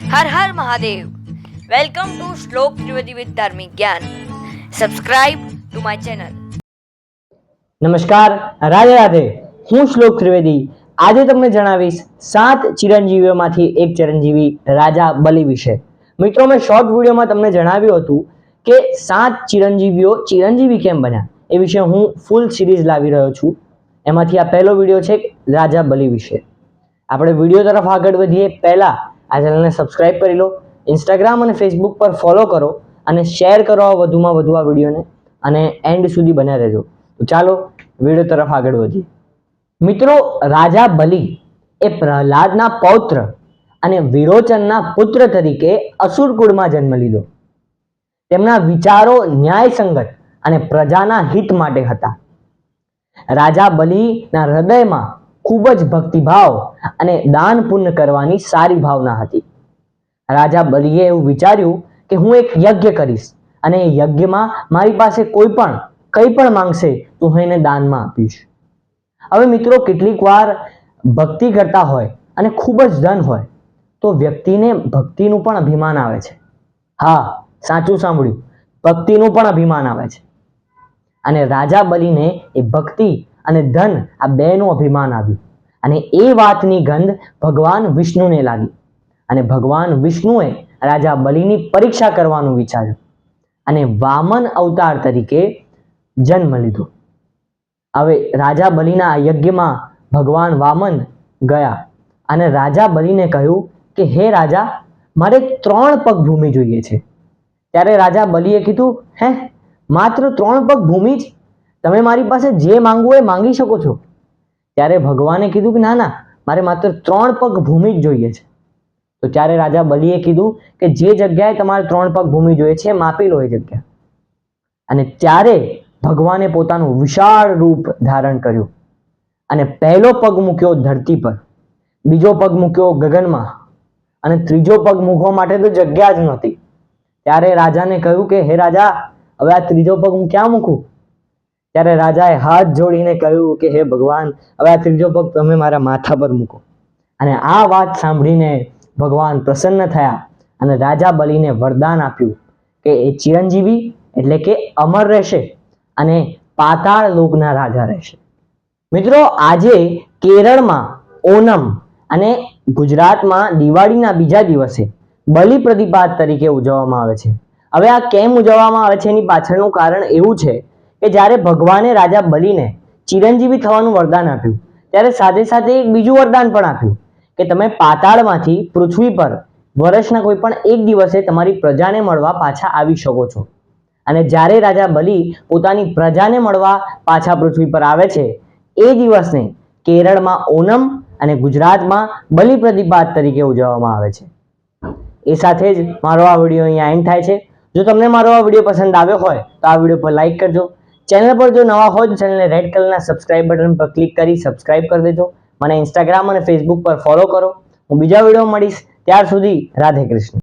Her her Mahadev. Welcome to Shlok Trivedi with Dharmic Gyan. Subscribe to my channel. નમસ્કાર, રાધે રાધે. હું શ્લોક ત્રિવેદી આજે તમને જણાવીશ 7 ચિરંજીવીઓમાંથી એક ચિરંજીવી રાજા બલિ વિશે. મિત્રો, મેં શોર્ટ વિડીયોમાં તમને જણાવ્યું હતું કે 7 ચિરંજીવીઓ ચિરંજીવી કેમ બન્યા એ વિશે હું ફૂલ સિરીઝ લાવી રહ્યો છું. એમાંથી આ પહેલો વિડીયો છે રાજા બલિ વિશે. આપણે વિડીયો તરફ આગળ વધીએ પહેલા આ ચેનલને સબસ્ક્રાઇબ કરી લો, ઇન્સ્ટાગ્રામ અને ફેસબુક પર ફોલો કરો અને શેર કરો વધુમાં વધુ આ વિડીયોને અને એન્ડ સુધી બન્યા રહેજો. તો ચાલો વિડીયો તરફ આગળ વધીએ. મિત્રો, રાજા બલિ એ પ્રહલાદના પૌત્ર અને વિરોચનના પુત્ર તરીકે અસુર કુળમાં જન્મ લીધો. તેમના વિચારો ન્યાયસંગત અને પ્રજાના હિત માટે હતા. રાજા બલિના હૃદયમાં ખૂબ જ ભક્તિભાવ અને દાન પુણ્ય કરવાની સારી ભાવના હતી. રાજા બલિએ એવું વિચાર્યું કે હું એક યજ્ઞ કરીશ અને એ યજ્ઞમાં મારી પાસે કંઈ પણ માંગશે તો હું એને દાનમાં આપીશ. હવે મિત્રો, કેટલીક વાર ભક્તિ કરતા હોય અને ખૂબ જ ધન હોય તો વ્યક્તિને ભક્તિનું પણ અભિમાન આવે છે. હા, સાચું સાંભળ્યું, ભક્તિનું પણ અભિમાન આવે છે. અને રાજા બલિને એ ભક્તિ અને ધન આ બેનું અભિમાન આવ્યું અને એ વાતની ગંધ ભગવાન વિષ્ણુને લાગી અને ભગવાન વિષ્ણુએ રાજા બલિની પરીક્ષા કરવાનું વિચાર્યું અને વામન અવતાર તરીકે જન્મ લીધો. હવે રાજા બલિના યજ્ઞમાં ભગવાન વામન ગયા અને રાજા બલિને કહ્યું કે હે રાજા, મારે 3 પગ ભૂમિ જોઈએ છે. ત્યારે રાજા બલિએ કીધું, હે, માત્ર 3 પગ ભૂમિ જ? તમે મારી પાસે જે માંગવું એ માંગી શકો છો. ત્યારે ભગવાને કીધું કે ના ના, મારે માત્ર 3 પગ ભૂમિ જ જોઈએ છે. તો ત્યારે રાજા બલિએ કીધું કે જે જગ્યાએ તમારે 3 પગ ભૂમિ જોઈએ છે માપી લો એ જગ્યા. અને ત્યારે ભગવાને પોતાનું વિશાળ રૂપ ધારણ કર્યું અને પહેલો પગ મૂક્યો ધરતી પર, બીજો પગ મૂક્યો ગગનમાં અને ત્રીજો પગ મૂકવા માટે તો જગ્યા જ નહોતી. ત્યારે રાજાને કહ્યું કે હે રાજા, હવે આ ત્રીજો પગ હું ક્યાં મૂકું? ત્યારે રાજાએ હાથ જોડીને કહ્યું કે હે ભગવાન, હવે આ ત્રીજો પગ તમે મારા માથા પર મૂકો. અને આ વાત સાંભળીને ભગવાન પ્રસન્ન થયા અને રાજા બલિને વરદાન આપ્યું કે એ ચિરંજીવી એટલે કે અમર રહેશે અને પાતાળ લોકના રાજા રહેશે. મિત્રો, આજે કેરળમાં ઓનમ અને ગુજરાતમાં દિવાળીના બીજા દિવસે બલિ પ્રતિપાદ તરીકે ઉજવવામાં આવે છે. હવે આ કેમ ઉજવવામાં આવે છે એની પાછળનું કારણ એવું છે કે જ્યારે ભગવાને રાજા બલિને ચિરંજીવી થવાનું વરદાન આપ્યું ત્યારે સાથે સાથે એક બીજું વરદાન પણ આપ્યું કે તમે પાતાળમાંથી પૃથ્વી પર વર્ષના કોઈ પણ એક દિવસે તમારી પ્રજાને મળવા પાછા આવી શકો છો. અને જ્યારે રાજા બલિ પોતાની પ્રજાને મળવા પાછા પૃથ્વી પર આવે છે એ દિવસને કેરળમાં ઓનમ અને ગુજરાતમાં બલિ પ્રતિપાદ તરીકે ઉજવવામાં આવે છે. એ સાથે જ મારો આ વિડીયો અહીંયા એન્ડ થાય છે. જો તમને મારો આ વિડીયો પસંદ આવ્યો હોય તો આ વિડીયો પર લાઈક કરજો. ચેનલ પર જો નવા હોય તો ચેનલને રેડ કલરના સબસ્ક્રાઇબ બટન પર ક્લિક કરી સબસ્ક્રાઇબ કરી દેજો. મને ઇન્સ્ટાગ્રામ અને ફેસબુક પર ફોલો કરો. હું બીજા વિડીયો મળીશ. ત્યાર સુધી રાધે કૃષ્ણ.